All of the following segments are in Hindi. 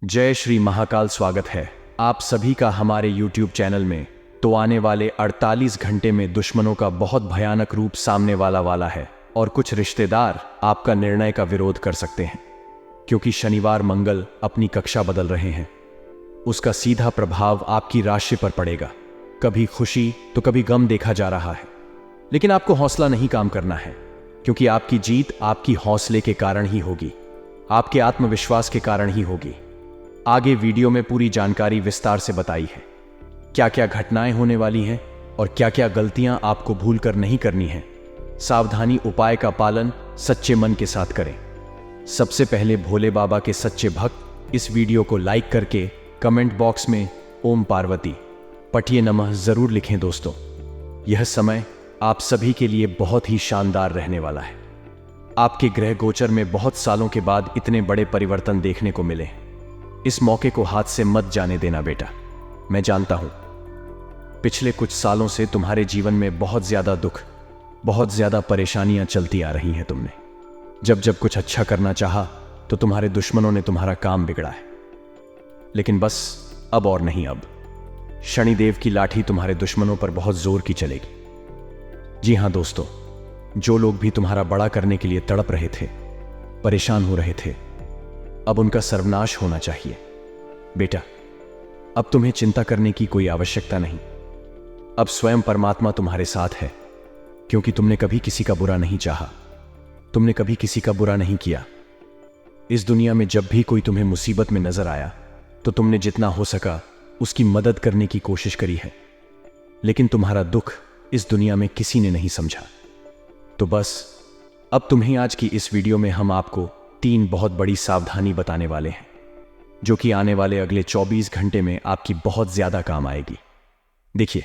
जय श्री महाकाल। स्वागत है आप सभी का हमारे YouTube चैनल में। तो आने वाले 48 घंटे में दुश्मनों का बहुत भयानक रूप सामने वाला है और कुछ रिश्तेदार आपका निर्णय का विरोध कर सकते हैं, क्योंकि शनिवार मंगल अपनी कक्षा बदल रहे हैं। उसका सीधा प्रभाव आपकी राशि पर पड़ेगा। कभी खुशी तो कभी गम देखा जा रहा है, लेकिन आपको हौसला नहीं काम करना है, क्योंकि आपकी जीत आपकी हौसले के कारण ही होगी, आपके आत्मविश्वास के कारण ही होगी। आगे वीडियो में पूरी जानकारी विस्तार से बताई है, क्या क्या घटनाएं होने वाली हैं और क्या क्या गलतियां आपको भूलकर नहीं करनी है। सावधानी उपाय का पालन सच्चे मन के साथ करें। सबसे पहले भोले बाबा के सच्चे भक्त इस वीडियो को लाइक करके कमेंट बॉक्स में ओम पार्वती पठिए नमः जरूर लिखें। दोस्तों, यह समय आप सभी के लिए बहुत ही शानदार रहने वाला है। आपके ग्रह गोचर में बहुत सालों के बाद इतने बड़े परिवर्तन देखने को मिले। इस मौके को हाथ से मत जाने देना बेटा। मैं जानता हूं पिछले कुछ सालों से तुम्हारे जीवन में बहुत ज्यादा दुख, बहुत ज्यादा परेशानियां चलती आ रही हैं। तुमने जब जब कुछ अच्छा करना चाहा तो तुम्हारे दुश्मनों ने तुम्हारा काम बिगड़ा है। लेकिन बस अब और नहीं, अब शनिदेव की लाठी तुम्हारे दुश्मनों पर बहुत जोर की चलेगी। जी हां दोस्तों, जो लोग भी तुम्हारा बड़ा करने के लिए तड़प रहे थे, परेशान हो रहे थे, अब उनका सर्वनाश होना चाहिए। बेटा, अब तुम्हें चिंता करने की कोई आवश्यकता नहीं। अब स्वयं परमात्मा तुम्हारे साथ है, क्योंकि तुमने कभी किसी का बुरा नहीं चाहा, तुमने कभी किसी का बुरा नहीं किया। इस दुनिया में जब भी कोई तुम्हें मुसीबत में नजर आया तो तुमने जितना हो सका उसकी मदद करने की कोशिश करी है, लेकिन तुम्हारा दुख इस दुनिया में किसी ने नहीं समझा। तो बस अब तुम्हें आज की इस वीडियो में हम आपको 3 बहुत बड़ी सावधानी बताने वाले हैं, जो कि आने वाले अगले 24 घंटे में आपकी बहुत ज्यादा काम आएगी। देखिए,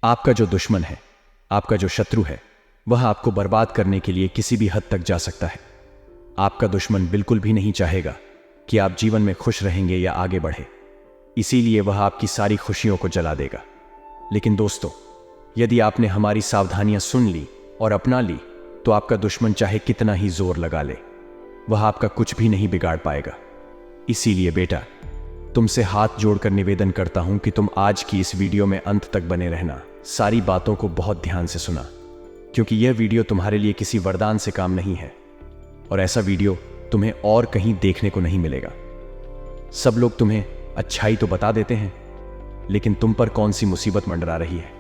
आपका जो दुश्मन है, आपका जो शत्रु है, वह आपको बर्बाद करने के लिए किसी भी हद तक जा सकता है। आपका दुश्मन बिल्कुल भी नहीं चाहेगा कि आप जीवन में खुश रहेंगे या आगे बढ़े, इसीलिए वह आपकी सारी खुशियों को जला देगा। लेकिन दोस्तों, यदि आपने हमारी सावधानियां सुन ली और अपना ली तो आपका दुश्मन चाहे कितना ही जोर लगा ले, वह आपका कुछ भी नहीं बिगाड़ पाएगा। इसीलिए बेटा, तुमसे हाथ जोड़कर निवेदन करता हूं कि तुम आज की इस वीडियो में अंत तक बने रहना। सारी बातों को बहुत ध्यान से सुना, क्योंकि यह वीडियो तुम्हारे लिए किसी वरदान से काम नहीं है और ऐसा वीडियो तुम्हें और कहीं देखने को नहीं मिलेगा। सब लोग तुम्हें अच्छाई तो बता देते हैं, लेकिन तुम पर कौन सी मुसीबत मंडरा रही है,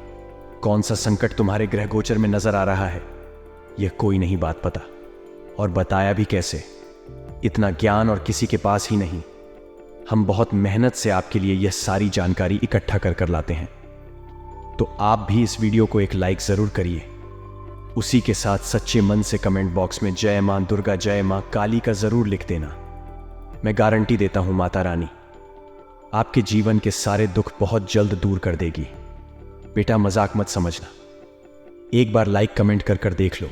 कौन सा संकट तुम्हारे ग्रह गोचर में नजर आ रहा है, यह कोई नहीं बात पता। और बताया भी कैसे, इतना ज्ञान और किसी के पास ही नहीं। हम बहुत मेहनत से आपके लिए यह सारी जानकारी इकट्ठा कर लाते हैं। तो आप भी इस वीडियो को एक लाइक जरूर करिए। उसी के साथ सच्चे मन से कमेंट बॉक्स में जय मां दुर्गा, जय मां काली का जरूर लिख देना। मैं गारंटी देता हूं माता रानी आपके जीवन के सारे दुख बहुत जल्द दूर कर देगी। बेटा, मजाक मत समझना, एक बार लाइक कमेंट कर देख लो।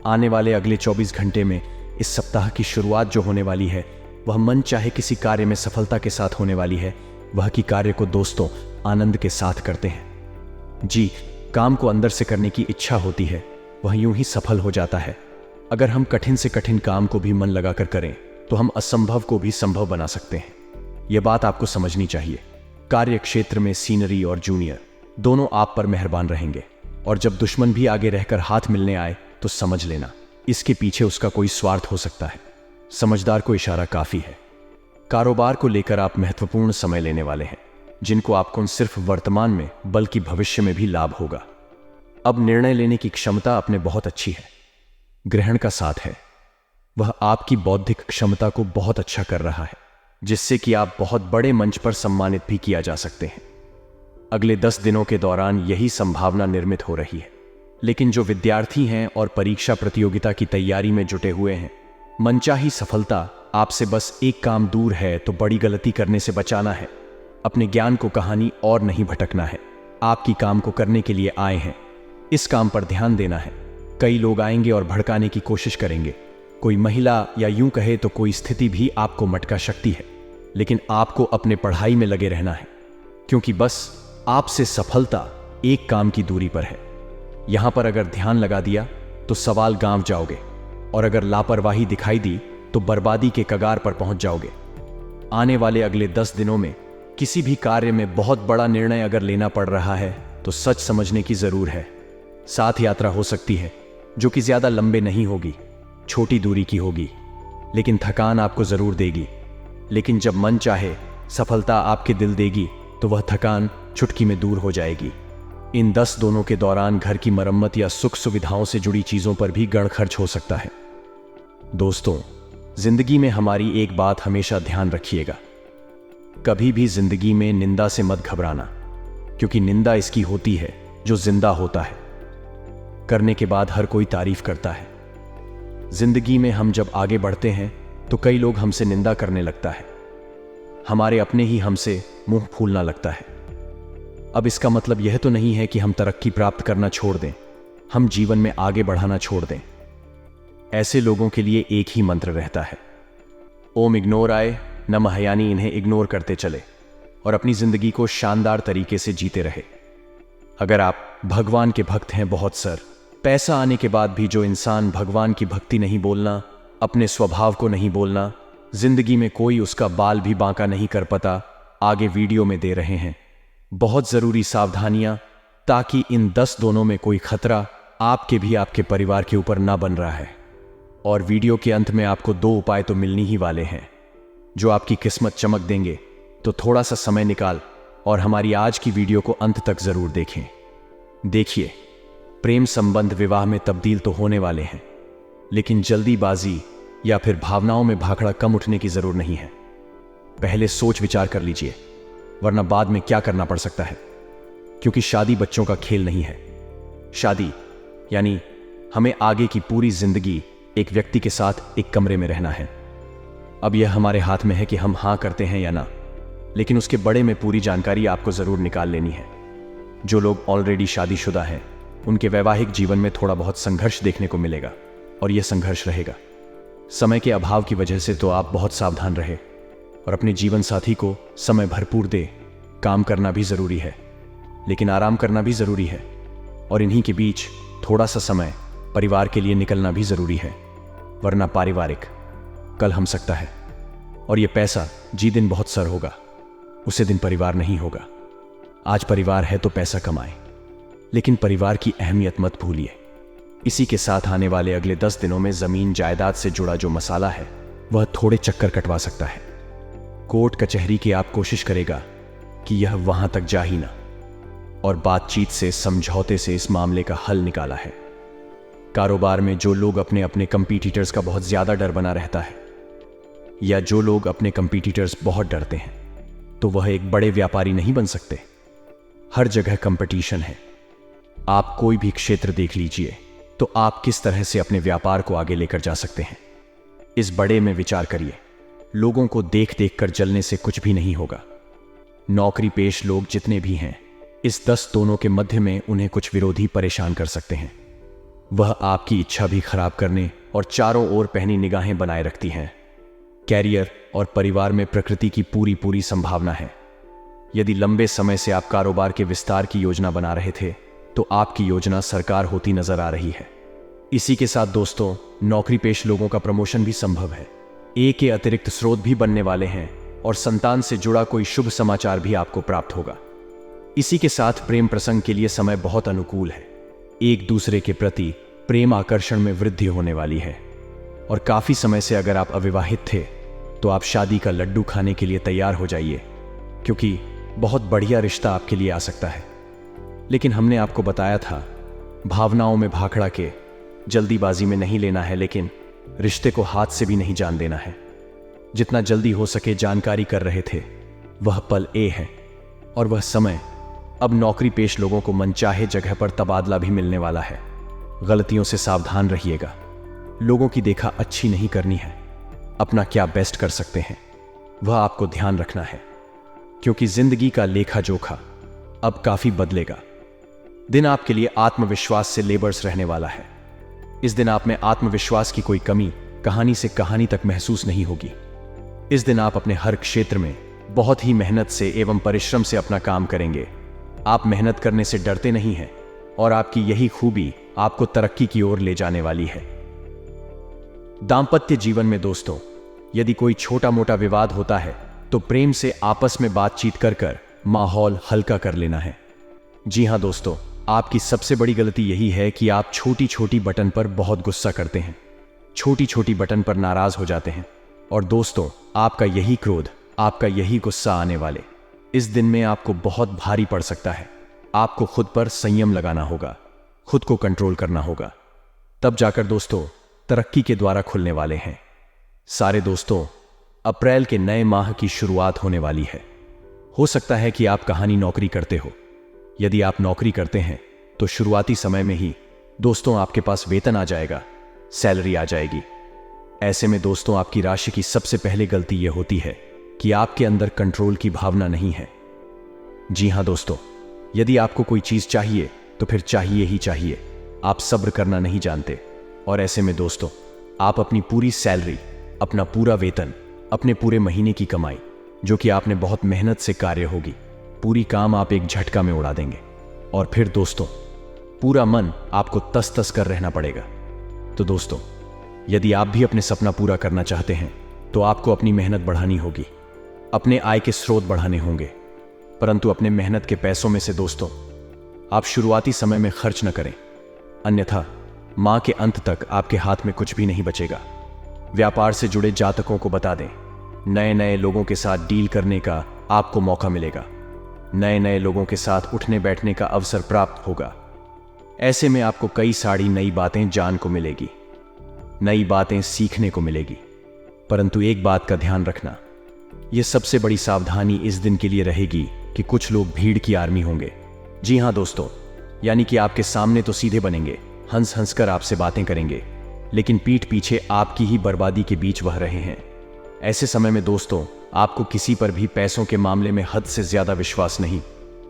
आने वाले अगले 24 घंटे में इस सप्ताह की शुरुआत जो होने वाली है, वह मन चाहे किसी कार्य में सफलता के साथ होने वाली है। वह की कार्य को दोस्तों आनंद के साथ करते हैं। जी, काम को अंदर से करने की इच्छा होती है, वह यूं ही सफल हो जाता है। अगर हम कठिन से कठिन काम को भी मन लगाकर करें तो हम असंभव को भी संभव बना सकते हैं। यह बात आपको समझनी चाहिए। कार्य क्षेत्र में सीनियर और जूनियर दोनों आप पर मेहरबान रहेंगे, और जब दुश्मन भी आगे रहकर हाथ मिलने आए तो समझ लेना इसके पीछे उसका कोई स्वार्थ हो सकता है। समझदार को इशारा काफी है। कारोबार को लेकर आप महत्वपूर्ण समय लेने वाले हैं, जिनको आपको सिर्फ वर्तमान में बल्कि भविष्य में भी लाभ होगा। अब निर्णय लेने की क्षमता अपने बहुत अच्छी है। ग्रहण का साथ है, वह आपकी बौद्धिक क्षमता को बहुत अच्छा कर रहा है, जिससे कि आप बहुत बड़े मंच पर सम्मानित भी किया जा सकते हैं। अगले 10 दिनों के दौरान यही संभावना निर्मित हो रही है। लेकिन जो विद्यार्थी हैं और परीक्षा प्रतियोगिता की तैयारी में जुटे हुए हैं, मनचाही सफलता आपसे बस एक काम दूर है। तो बड़ी गलती करने से बचाना है, अपने ज्ञान को कहानी और नहीं भटकना है। आपकी काम को करने के लिए आए हैं, इस काम पर ध्यान देना है। कई लोग आएंगे और भड़काने की कोशिश करेंगे, कोई महिला या यूं कहे तो कोई स्थिति भी आपको मटका सकती है, लेकिन आपको अपने पढ़ाई में लगे रहना है, क्योंकि बस आपसे सफलता एक काम की दूरी पर है। यहां पर अगर ध्यान लगा दिया तो सवाल गांव जाओगे, और अगर लापरवाही दिखाई दी तो बर्बादी के कगार पर पहुंच जाओगे। आने वाले अगले 10 दिनों में किसी भी कार्य में बहुत बड़ा निर्णय अगर लेना पड़ रहा है तो सच समझने की जरूर है। साथ यात्रा हो सकती है जो कि ज्यादा लंबे नहीं होगी, छोटी दूरी की होगी, लेकिन थकान आपको जरूर देगी। लेकिन जब मन चाहे सफलता आपके दिल देगी तो वह थकान चुटकी में दूर हो जाएगी। इन 10 दिनों के दौरान घर की मरम्मत या सुख सुविधाओं से जुड़ी चीजों पर भी गण खर्च हो सकता है। दोस्तों, जिंदगी में हमारी एक बात हमेशा ध्यान रखिएगा, कभी भी जिंदगी में निंदा से मत घबराना, क्योंकि निंदा इसकी होती है जो जिंदा होता है। करने के बाद हर कोई तारीफ करता है। जिंदगी में हम जब आगे बढ़ते हैं तो कई लोग हमसे निंदा करने लगता है, हमारे अपने ही हमसे मुंह फूलना लगता है। अब इसका मतलब यह तो नहीं है कि हम तरक्की प्राप्त करना छोड़ दें, हम जीवन में आगे बढ़ाना छोड़ दें। ऐसे लोगों के लिए एक ही मंत्र रहता है, ओम इग्नोर आए नमः, यानी इन्हें इग्नोर करते चले और अपनी जिंदगी को शानदार तरीके से जीते रहे। अगर आप भगवान के भक्त हैं बहुत सर, पैसा आने के बाद भी जो इंसान भगवान की भक्ति नहीं बोलना, अपने स्वभाव को नहीं बोलना, जिंदगी में कोई उसका बाल भी बांका नहीं कर पाता, आगे वीडियो में दे रहे हैं बहुत जरूरी सावधानियां, ताकि इन 10 दिनों में कोई खतरा आपके भी आपके परिवार के ऊपर ना बन रहा है। और वीडियो के अंत में आपको 2 उपाय तो मिलनी ही वाले हैं जो आपकी किस्मत चमक देंगे। तो थोड़ा सा समय निकाल और हमारी आज की वीडियो को अंत तक जरूर देखें। देखिए, प्रेम संबंध विवाह में तब्दील तो होने वाले हैं, लेकिन जल्दीबाजी या फिर भावनाओं में भाखड़ा कम उठने की जरूर नहीं है। पहले सोच विचार कर लीजिए, वरना बाद में क्या करना पड़ सकता है। क्योंकि शादी बच्चों का खेल नहीं है। शादी यानी हमें आगे की पूरी जिंदगी एक व्यक्ति के साथ एक कमरे में रहना है। अब यह हमारे हाथ में है कि हम हां करते हैं या ना, लेकिन उसके बड़े में पूरी जानकारी आपको जरूर निकाल लेनी है। जो लोग ऑलरेडी शादीशुदा हैं उनके वैवाहिक जीवन में थोड़ा बहुत संघर्ष देखने को मिलेगा, और यह संघर्ष रहेगा। समय के अभाव की वजह से तो आप बहुत सावधान रहे और अपने जीवन साथी को समय भरपूर दे। काम करना भी जरूरी है, लेकिन आराम करना भी जरूरी है, और इन्हीं के बीच थोड़ा सा समय परिवार के लिए निकलना भी जरूरी है, वरना पारिवारिक कल हम सकता है। और यह पैसा जी दिन बहुत सर होगा, उसे दिन परिवार नहीं होगा। आज परिवार है तो पैसा कमाए, लेकिन परिवार की अहमियत मत भूलिए। इसी के साथ आने वाले अगले 10 दिनों में जमीन जायदाद से जुड़ा जो मसाला है वह थोड़े चक्कर कटवा सकता है। कोर्ट कचहरी की आप कोशिश करेगा कि यह वहां तक जा ही ना, और बातचीत से समझौते से इस मामले का हल निकाला है। कारोबार में जो लोग अपने अपने कंपीटिटर्स का बहुत ज्यादा डर बना रहता है, या जो लोग अपने कंपीटिटर्स बहुत डरते हैं, तो वह एक बड़े व्यापारी नहीं बन सकते। हर जगह कंपटीशन है। आप कोई भी क्षेत्र देख लीजिए तो आप किस तरह से अपने व्यापार को आगे लेकर जा सकते हैं, इस बड़े में विचार करिए। लोगों को देख देख कर जलने से कुछ भी नहीं होगा। नौकरी पेश लोग जितने भी हैं, इस 10 दिनों के मध्य में उन्हें कुछ विरोधी परेशान कर सकते हैं। वह आपकी इच्छा भी खराब करने और चारों ओर पहनी निगाहें बनाए रखती हैं। कैरियर और परिवार में प्रकृति की पूरी संभावना है। यदि लंबे समय से आप कारोबार के विस्तार की योजना बना रहे थे तो आपकी योजना साकार होती नजर आ रही है। इसी के साथ दोस्तों, नौकरी पेश लोगों का प्रमोशन भी संभव है। एक के अतिरिक्त स्रोत भी बनने वाले हैं और संतान से जुड़ा कोई शुभ समाचार भी आपको प्राप्त होगा। इसी के साथ प्रेम प्रसंग के लिए समय बहुत अनुकूल है। एक दूसरे के प्रति प्रेम आकर्षण में वृद्धि होने वाली है, और काफी समय से अगर आप अविवाहित थे तो आप शादी का लड्डू खाने के लिए तैयार हो जाइए, क्योंकि बहुत बढ़िया रिश्ता आपके लिए आ सकता है। लेकिन हमने आपको बताया था, भावनाओं में भाखड़ा के जल्दीबाजी में नहीं लेना है, लेकिन रिश्ते को हाथ से भी नहीं जान देना है। जितना जल्दी हो सके जानकारी कर रहे थे, वह पल ए है, और वह समय अब नौकरी पेश लोगों को मनचाहे जगह पर तबादला भी मिलने वाला है। गलतियों से सावधान रहिएगा। लोगों की देखा अच्छी नहीं करनी है। अपना क्या बेस्ट कर सकते हैं वह आपको ध्यान रखना है, क्योंकि जिंदगी का लेखा जोखा अब काफी बदलेगा। दिन आपके लिए आत्मविश्वास से लेबर्स रहने वाला है। इस दिन आप में आत्मविश्वास की कोई कमी कहानी से कहानी तक महसूस नहीं होगी। इस दिन आप अपने हर क्षेत्र में बहुत ही मेहनत से एवं परिश्रम से अपना काम करेंगे। आप मेहनत करने से डरते नहीं हैं, और आपकी यही खूबी आपको तरक्की की ओर ले जाने वाली है। दांपत्य जीवन में दोस्तों, यदि कोई छोटा मोटा विवाद होता है तो प्रेम से आपस में बातचीत कर कर माहौल हल्का कर लेना है। जी हाँ दोस्तों, आपकी सबसे बड़ी गलती यही है कि आप छोटी छोटी बटन पर बहुत गुस्सा करते हैं, छोटी छोटी बटन पर नाराज हो जाते हैं। और दोस्तों, आपका यही क्रोध, आपका यही गुस्सा आने वाले इस दिन में आपको बहुत भारी पड़ सकता है। आपको खुद पर संयम लगाना होगा, खुद को कंट्रोल करना होगा, तब जाकर दोस्तों तरक्की के द्वारा खुलने वाले हैं। सारे दोस्तों, अप्रैल के नए माह की शुरुआत होने वाली है। हो सकता है कि आप कहानी नौकरी करते हो। यदि आप नौकरी करते हैं तो शुरुआती समय में ही दोस्तों आपके पास वेतन आ जाएगा, सैलरी आ जाएगी। ऐसे में दोस्तों आपकी राशि की सबसे पहले गलती यह होती है कि आपके अंदर कंट्रोल की भावना नहीं है। जी हां दोस्तों, यदि आपको कोई चीज चाहिए तो फिर चाहिए ही चाहिए। आप सब्र करना नहीं जानते। और ऐसे में दोस्तों आप अपनी पूरी सैलरी, अपना पूरा वेतन, अपने पूरे महीने की कमाई जो कि आपने बहुत मेहनत से कार्य होगी, पूरी काम आप एक झटका में उड़ा देंगे। और फिर दोस्तों पूरा मन आपको तस तस कर रहना पड़ेगा। तो दोस्तों, यदि आप भी अपने सपना पूरा करना चाहते हैं तो आपको अपनी मेहनत बढ़ानी होगी, अपने आय के स्रोत बढ़ाने होंगे। परंतु अपने मेहनत के पैसों में से दोस्तों आप शुरुआती समय में खर्च न करें, अन्यथा माह के अंत तक आपके हाथ में कुछ भी नहीं बचेगा। व्यापार से जुड़े जातकों को बता दें, नए नए लोगों के साथ डील करने का आपको मौका मिलेगा, नए नए लोगों के साथ उठने बैठने का अवसर प्राप्त होगा। ऐसे में आपको कई सारी नई बातें जान को मिलेगी, नई बातें सीखने को मिलेगी। परंतु एक बात का ध्यान रखना, यह सबसे बड़ी सावधानी इस दिन के लिए रहेगी कि कुछ लोग भीड़ की आर्मी होंगे। जी हां दोस्तों, यानी कि आपके सामने तो सीधे बनेंगे, हंस हंस कर आपसे बातें करेंगे, लेकिन पीठ पीछे आपकी ही बर्बादी के बीच बह रहे हैं। ऐसे समय में दोस्तों आपको किसी पर भी पैसों के मामले में हद से ज्यादा विश्वास नहीं,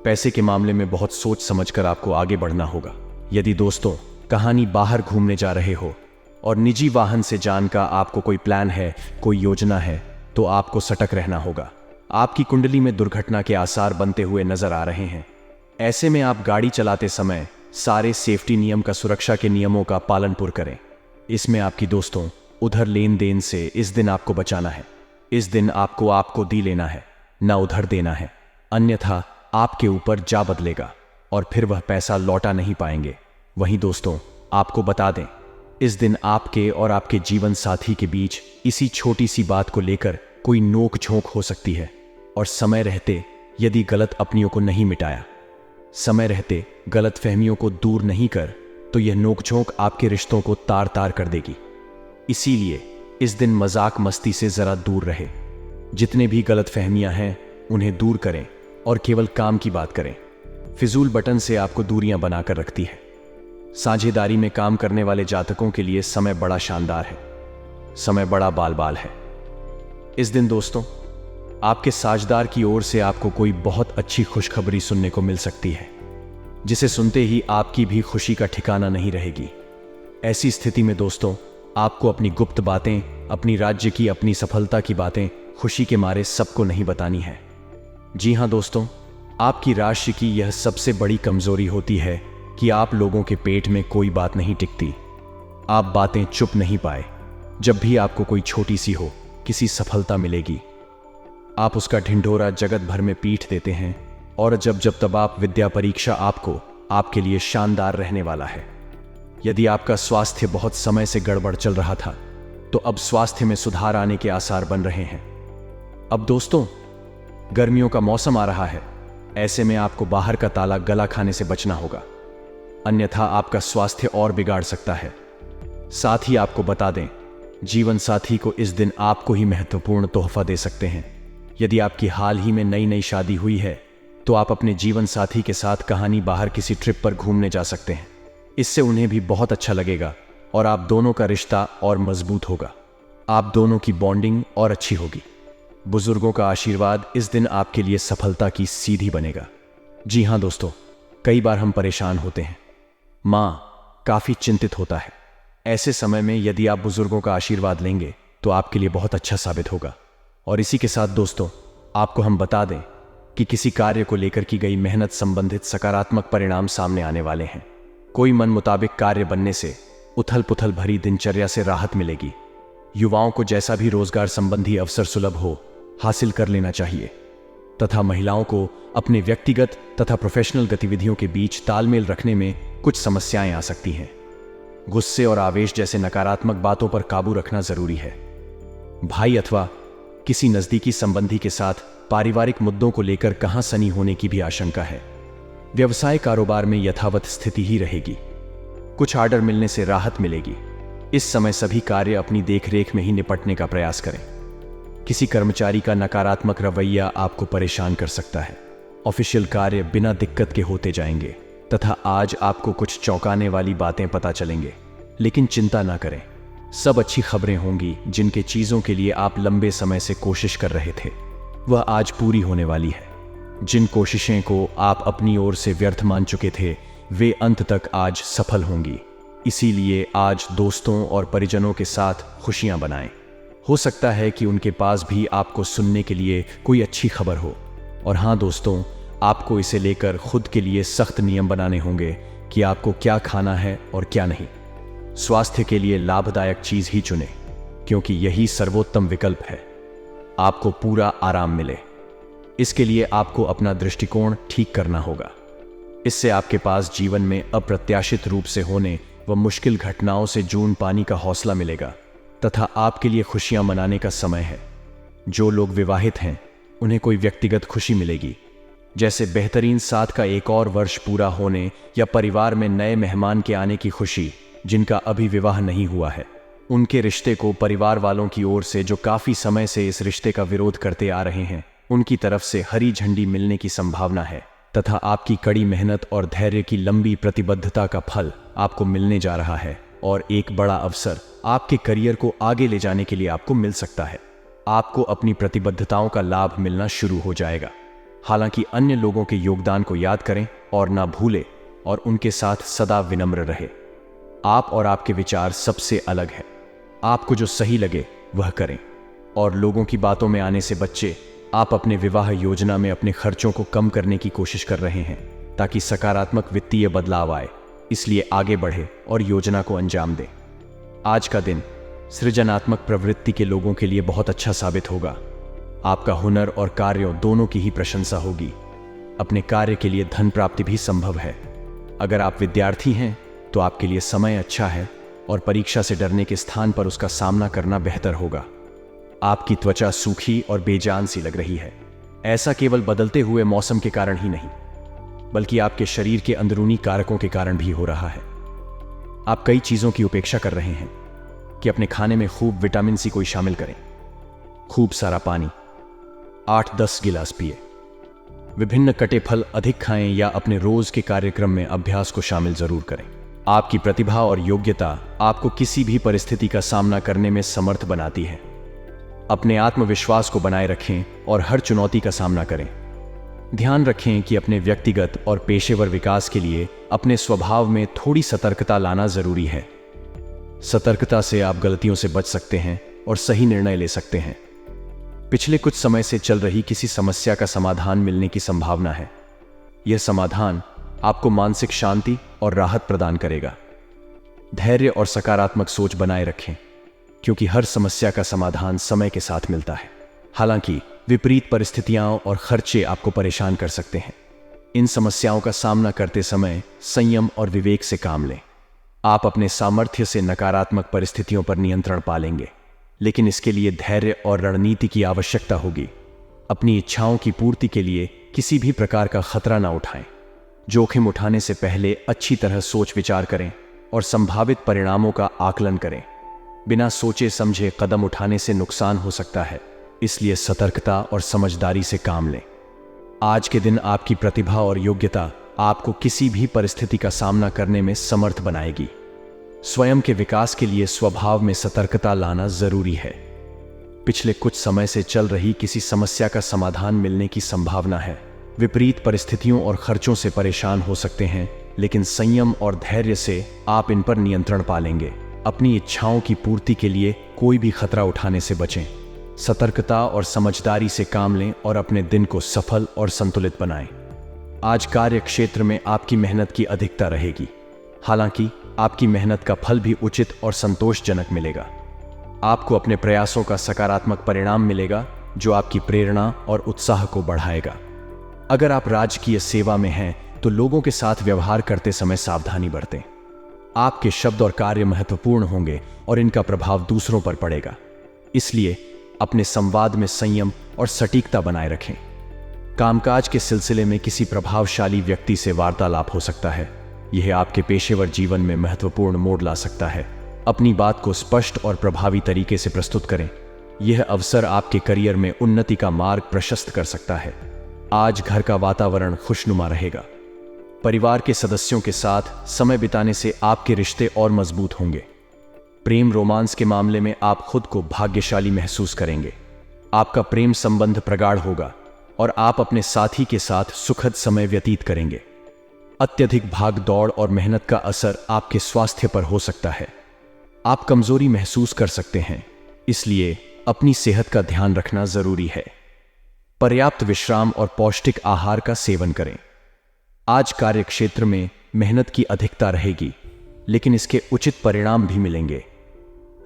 पैसे के मामले में बहुत सोच समझकर आपको आगे बढ़ना होगा। यदि दोस्तों कहानी बाहर घूमने जा रहे हो और निजी वाहन से जान का आपको कोई प्लान है, कोई योजना है, तो आपको सतर्क रहना होगा। आपकी कुंडली में दुर्घटना के आसार बनते हुए नजर आ रहे हैं। ऐसे में आप गाड़ी चलाते समय सारे सेफ्टी नियम का, सुरक्षा के नियमों का पालन पूर्ण करें। इसमें आपकी दोस्तों उधर लेन देन से इस दिन आपको बचाना है। इस दिन आपको दी लेना है, ना उधर देना है, अन्यथा आपके ऊपर जा बदलेगा और फिर वह पैसा लौटा नहीं पाएंगे। वहीं दोस्तों आपको बता दें, इस दिन आपके और आपके जीवन साथी के बीच इसी छोटी सी बात को लेकर कोई नोक झोंक हो सकती है। और समय रहते यदि गलत अपनियों को नहीं मिटाया, समय रहते गलत फहमियों को दूर नहीं कर, तो यह नोकझोंक आपके रिश्तों को तार तार कर देगी। इसीलिए इस दिन मजाक मस्ती से जरा दूर रहे। जितने भी गलत फहमियां हैं उन्हें दूर करें और केवल काम की बात करें। फिजूल बटन से आपको दूरियां बनाकर रखती है। साझेदारी में काम करने वाले जातकों के लिए समय बड़ा शानदार है, समय बड़ा बाल बाल है। इस दिन दोस्तों आपके साझेदार की ओर से आपको कोई बहुत अच्छी खुशखबरी सुनने को मिल सकती है, जिसे सुनते ही आपकी भी खुशी का ठिकाना नहीं रहेगी। ऐसी स्थिति में दोस्तों आपको अपनी गुप्त बातें, अपनी राज्य की, अपनी सफलता की बातें खुशी के मारे सबको नहीं बतानी है। जी हां दोस्तों, आपकी राशि की यह सबसे बड़ी कमजोरी होती है कि आप लोगों के पेट में कोई बात नहीं टिकती। आप बातें चुप नहीं पाए। जब भी आपको कोई छोटी सी हो, किसी सफलता मिलेगी, आप उसका ढिंढोरा जगत भर में पीट देते हैं। और जब जब तब आप विद्या परीक्षा आपको आपके लिए शानदार रहने वाला है। यदि आपका स्वास्थ्य बहुत समय से गड़बड़ चल रहा था, तो अब स्वास्थ्य में सुधार आने के आसार बन रहे हैं। अब दोस्तों गर्मियों का मौसम आ रहा है, ऐसे में आपको बाहर का ताला गला खाने से बचना होगा, अन्यथा आपका स्वास्थ्य और बिगाड़ सकता है। साथ ही आपको बता दें, जीवन साथी को इस दिन आपको ही महत्वपूर्ण तोहफा दे सकते हैं। यदि आपकी हाल ही में नई नई शादी हुई है, तो आप अपने जीवन साथी के साथ कहानी बाहर किसी ट्रिप पर घूमने जा सकते हैं। इससे उन्हें भी बहुत अच्छा लगेगा और आप दोनों का रिश्ता और मजबूत होगा। आप दोनों की बॉन्डिंग और अच्छी होगी। बुजुर्गों का आशीर्वाद इस दिन आपके लिए सफलता की सीढ़ी बनेगा। जी हां दोस्तों, कई बार हम परेशान होते हैं, माँ काफी चिंतित होता है। ऐसे समय में यदि आप बुजुर्गों का आशीर्वाद लेंगे तो आपके लिए बहुत अच्छा साबित होगा। और इसी के साथ दोस्तों आपको हम बता दें कि किसी कार्य को लेकर की गई मेहनत संबंधित सकारात्मक परिणाम सामने आने वाले हैं। कोई मन मुताबिक कार्य बनने से उथल पुथल भरी दिनचर्या से राहत मिलेगी। युवाओं को जैसा भी रोजगार संबंधी अवसर सुलभ हो, हासिल कर लेना चाहिए तथा महिलाओं को अपने व्यक्तिगत तथा प्रोफेशनल गतिविधियों के बीच तालमेल रखने में कुछ समस्याएं आ सकती हैं। गुस्से और आवेश जैसे नकारात्मक बातों पर काबू रखना जरूरी है। भाई अथवा किसी नजदीकी संबंधी के साथ पारिवारिक मुद्दों को लेकर कहासुनी होने की भी आशंका है। व्यवसाय कारोबार में यथावत स्थिति ही रहेगी। कुछ ऑर्डर मिलने से राहत मिलेगी। इस समय सभी कार्य अपनी देखरेख में ही निपटने का प्रयास करें। किसी कर्मचारी का नकारात्मक रवैया आपको परेशान कर सकता है। ऑफिशियल कार्य बिना दिक्कत के होते जाएंगे तथा आज आपको कुछ चौंकाने वाली बातें पता चलेंगे, लेकिन चिंता ना करें। सब अच्छी खबरें होंगी। जिनके चीजों के लिए आप लंबे समय से कोशिश कर रहे थे वह आज पूरी होने वाली है। जिन कोशिशें को आप अपनी ओर से व्यर्थ मान चुके थे वे अंत तक आज सफल होंगी। इसीलिए आज दोस्तों और परिजनों के साथ खुशियां बनाएं। हो सकता है कि उनके पास भी आपको सुनने के लिए कोई अच्छी खबर हो। और हाँ दोस्तों, आपको इसे लेकर खुद के लिए सख्त नियम बनाने होंगे कि आपको क्या खाना है और क्या नहीं। स्वास्थ्य के लिए लाभदायक चीज ही चुनें, क्योंकि यही सर्वोत्तम विकल्प है। आपको पूरा आराम मिले, इसके लिए आपको अपना दृष्टिकोण ठीक करना होगा। इससे आपके पास जीवन में अप्रत्याशित रूप से होने व मुश्किल घटनाओं से जून पाने का हौसला मिलेगा तथा आपके लिए खुशियां मनाने का समय है। जो लोग विवाहित हैं उन्हें कोई व्यक्तिगत खुशी मिलेगी, जैसे बेहतरीन साथ का एक और वर्ष पूरा होने या परिवार में नए मेहमान के आने की खुशी। जिनका अभी विवाह नहीं हुआ है उनके रिश्ते को परिवार वालों की ओर से, जो काफी समय से इस रिश्ते का विरोध करते आ रहे हैं, उनकी तरफ से हरी झंडी मिलने की संभावना है तथा आपकी कड़ी मेहनत और धैर्य की लंबी प्रतिबद्धता का फल आपको मिलने जा रहा है और एक बड़ा अवसर आपके करियर को आगे ले जाने के लिए आपको मिल सकता है। आपको अपनी प्रतिबद्धताओं का लाभ मिलना शुरू हो जाएगा। हालांकि अन्य लोगों के योगदान को याद करें और ना भूलें और उनके साथ सदा विनम्र रहे। आप और आपके विचार सबसे अलग है। आपको जो सही लगे वह करें और लोगों की बातों में आने से बच्चे। आप अपने विवाह योजना में अपने खर्चों को कम करने की कोशिश कर रहे हैं ताकि सकारात्मक वित्तीय बदलाव आए, इसलिए आगे बढ़े और योजना को अंजाम दें। आज का दिन सृजनात्मक प्रवृत्ति के लोगों के लिए बहुत अच्छा साबित होगा। आपका हुनर और कार्यों दोनों की ही प्रशंसा होगी। अपने कार्य के लिए धन प्राप्ति भी संभव है। अगर आप विद्यार्थी हैं तो आपके लिए समय अच्छा है और परीक्षा से डरने के स्थान पर उसका सामना करना बेहतर होगा। आपकी त्वचा सूखी और बेजान सी लग रही है। ऐसा केवल बदलते हुए मौसम के कारण ही नहीं, बल्कि आपके शरीर के अंदरूनी कारकों के कारण भी हो रहा है। आप कई चीजों की उपेक्षा कर रहे हैं कि अपने खाने में खूब विटामिन सी को शामिल करें। खूब सारा पानी 8-10 गिलास पिए। विभिन्न कटे फल अधिक खाएं या अपने रोज के कार्यक्रम में अभ्यास को शामिल जरूर करें। आपकी प्रतिभा और योग्यता आपको किसी भी परिस्थिति का सामना करने में समर्थ बनाती है। अपने आत्मविश्वास को बनाए रखें और हर चुनौती का सामना करें। ध्यान रखें कि अपने व्यक्तिगत और पेशेवर विकास के लिए अपने स्वभाव में थोड़ी सतर्कता लाना जरूरी है। सतर्कता से आप गलतियों से बच सकते हैं और सही निर्णय ले सकते हैं। पिछले कुछ समय से चल रही किसी समस्या का समाधान मिलने की संभावना है। यह समाधान आपको मानसिक शांति और राहत प्रदान करेगा। धैर्य और सकारात्मक सोच बनाए रखें, क्योंकि हर समस्या का समाधान समय के साथ मिलता है। हालांकि विपरीत परिस्थितियां और खर्चे आपको परेशान कर सकते हैं। इन समस्याओं का सामना करते समय संयम और विवेक से काम लें। आप अपने सामर्थ्य से नकारात्मक परिस्थितियों पर नियंत्रण पालेंगे, लेकिन इसके लिए धैर्य और रणनीति की आवश्यकता होगी। अपनी इच्छाओं की पूर्ति के लिए किसी भी प्रकार का खतरा ना उठाएं। जोखिम उठाने से पहले अच्छी तरह सोच विचार करें और संभावित परिणामों का आकलन करें। बिना सोचे समझे कदम उठाने से नुकसान हो सकता है, इसलिए सतर्कता और समझदारी से काम लें। आज के दिन आपकी प्रतिभा और योग्यता आपको किसी भी परिस्थिति का सामना करने में समर्थ बनाएगी। स्वयं के विकास के लिए स्वभाव में सतर्कता लाना जरूरी है। पिछले कुछ समय से चल रही किसी समस्या का समाधान मिलने की संभावना है। विपरीत परिस्थितियों और खर्चों से परेशान हो सकते हैं, लेकिन संयम और धैर्य से आप इन पर नियंत्रण पालेंगे। अपनी इच्छाओं की पूर्ति के लिए कोई भी खतरा उठाने से बचें। सतर्कता और समझदारी से काम लें और अपने दिन को सफल और संतुलित बनाएं। आज कार्य क्षेत्र में आपकी मेहनत की अधिकता रहेगी। हालांकि आपकी मेहनत का फल भी उचित और संतोषजनक मिलेगा। आपको अपने प्रयासों का सकारात्मक परिणाम मिलेगा जो आपकी प्रेरणा और उत्साह को बढ़ाएगा। अगर आप राजकीय सेवा में हैं तो लोगों के साथ व्यवहार करते समय सावधानी बरतें। आपके शब्द और कार्य महत्वपूर्ण होंगे और इनका प्रभाव दूसरों पर पड़ेगा, इसलिए अपने संवाद में संयम और सटीकता बनाए रखें। कामकाज के सिलसिले में किसी प्रभावशाली व्यक्ति से वार्तालाप हो सकता है। यह आपके पेशेवर जीवन में महत्वपूर्ण मोड़ ला सकता है। अपनी बात को स्पष्ट और प्रभावी तरीके से प्रस्तुत करें। यह अवसर आपके करियर में उन्नति का मार्ग प्रशस्त कर सकता है। आज घर का वातावरण खुशनुमा रहेगा। परिवार के सदस्यों के साथ समय बिताने से आपके रिश्ते और मजबूत होंगे। प्रेम रोमांस के मामले में आप खुद को भाग्यशाली महसूस करेंगे। आपका प्रेम संबंध प्रगाढ़ होगा और आप अपने साथी के साथ सुखद समय व्यतीत करेंगे। अत्यधिक भाग दौड़ और मेहनत का असर आपके स्वास्थ्य पर हो सकता है। आप कमजोरी महसूस कर सकते हैं, इसलिए अपनी सेहत का ध्यान रखना जरूरी है। पर्याप्त विश्राम और पौष्टिक आहार का सेवन करें। आज कार्यक्षेत्र में मेहनत की अधिकता रहेगी, लेकिन इसके उचित परिणाम भी मिलेंगे।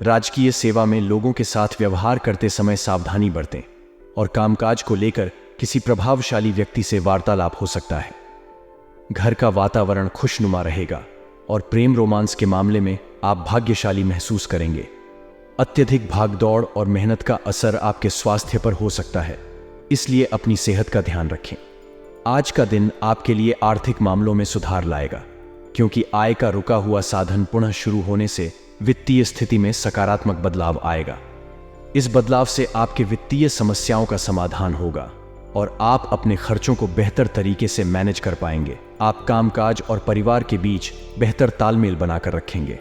राजकीय सेवा में लोगों के साथ व्यवहार करते समय सावधानी बरतें और कामकाज को लेकर किसी प्रभावशाली व्यक्ति से वार्तालाप हो सकता है। घर का वातावरण खुशनुमा रहेगा और प्रेम रोमांस के मामले में आप भाग्यशाली महसूस करेंगे। अत्यधिक भागदौड़ और मेहनत का असर आपके स्वास्थ्य पर हो सकता है, इसलिए अपनी सेहत का ध्यान रखें। आज का दिन आपके लिए आर्थिक मामलों में सुधार लाएगा, क्योंकि आय का रुका हुआ साधन पुनः शुरू होने से वित्तीय स्थिति में सकारात्मक बदलाव आएगा। इस बदलाव से आपके वित्तीय समस्याओं का समाधान होगा और आप अपने खर्चों को बेहतर तरीके से मैनेज कर पाएंगे। आप कामकाज और परिवार के बीच बेहतर तालमेल बनाकर रखेंगे।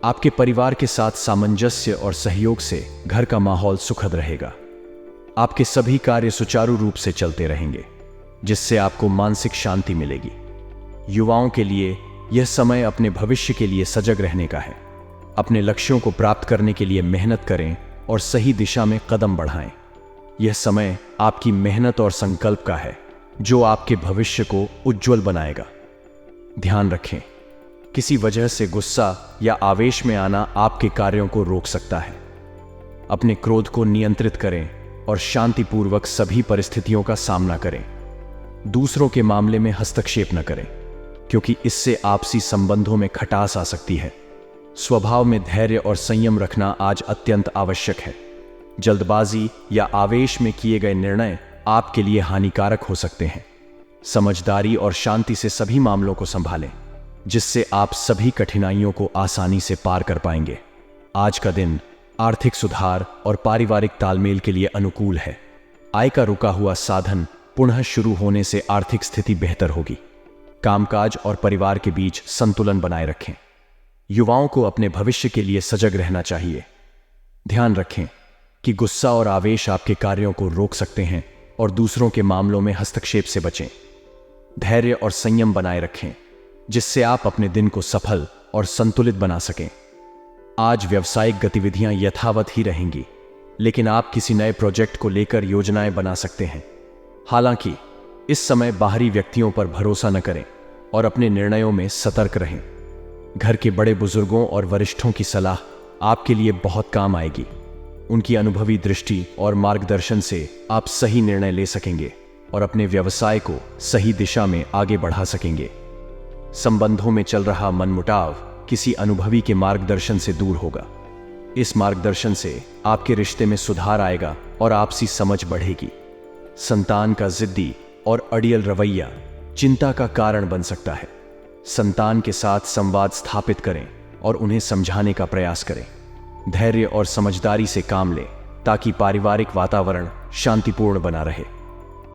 आपके परिवार के साथ सामंजस्य और सहयोग से घर का माहौल सुखद रहेगा। आपके सभी कार्य सुचारू रूप से चलते रहेंगे, जिससे आपको मानसिक शांति मिलेगी। युवाओं के लिए यह समय अपने भविष्य के लिए सजग रहने का है। अपने लक्ष्यों को प्राप्त करने के लिए मेहनत करें और सही दिशा में कदम बढ़ाएं। यह समय आपकी मेहनत और संकल्प का है, जो आपके भविष्य को उज्जवल बनाएगा। ध्यान रखें, किसी वजह से गुस्सा या आवेश में आना आपके कार्यों को रोक सकता है। अपने क्रोध को नियंत्रित करें और शांतिपूर्वक सभी परिस्थितियों का सामना करें। दूसरों के मामले में हस्तक्षेप न करें, क्योंकि इससे आपसी संबंधों में खटास आ सकती है। स्वभाव में धैर्य और संयम रखना आज अत्यंत आवश्यक है। जल्दबाजी या आवेश में किए गए निर्णय आपके लिए हानिकारक हो सकते हैं। समझदारी और शांति से सभी मामलों को संभालें, जिससे आप सभी कठिनाइयों को आसानी से पार कर पाएंगे। आज का दिन आर्थिक सुधार और पारिवारिक तालमेल के लिए अनुकूल है। आय का रुका हुआ साधन पुनः शुरू होने से आर्थिक स्थिति बेहतर होगी। कामकाज और परिवार के बीच संतुलन बनाए रखें। युवाओं को अपने भविष्य के लिए सजग रहना चाहिए। ध्यान रखें कि गुस्सा और आवेश आपके कार्यों को रोक सकते हैं और दूसरों के मामलों में हस्तक्षेप से बचें। धैर्य और संयम बनाए रखें, जिससे आप अपने दिन को सफल और संतुलित बना सकें। आज व्यावसायिक गतिविधियां यथावत ही रहेंगी, लेकिन आप किसी नए प्रोजेक्ट को लेकर योजनाएं बना सकते हैं। हालांकि इस समय बाहरी व्यक्तियों पर भरोसा न करें और अपने निर्णयों में सतर्क रहें। घर के बड़े बुजुर्गों और वरिष्ठों की सलाह आपके लिए बहुत काम आएगी। उनकी अनुभवी दृष्टि और मार्गदर्शन से आप सही निर्णय ले सकेंगे और अपने व्यवसाय को सही दिशा में आगे बढ़ा सकेंगे। संबंधों में चल रहा मनमुटाव किसी अनुभवी के मार्गदर्शन से दूर होगा। इस मार्गदर्शन से आपके रिश्ते में सुधार आएगा और आपसी समझ बढ़ेगी। संतान का जिद्दी और अड़ियल रवैया चिंता का कारण बन सकता है। संतान के साथ संवाद स्थापित करें और उन्हें समझाने का प्रयास करें। धैर्य और समझदारी से काम लें ताकि पारिवारिक वातावरण शांतिपूर्ण बना रहे।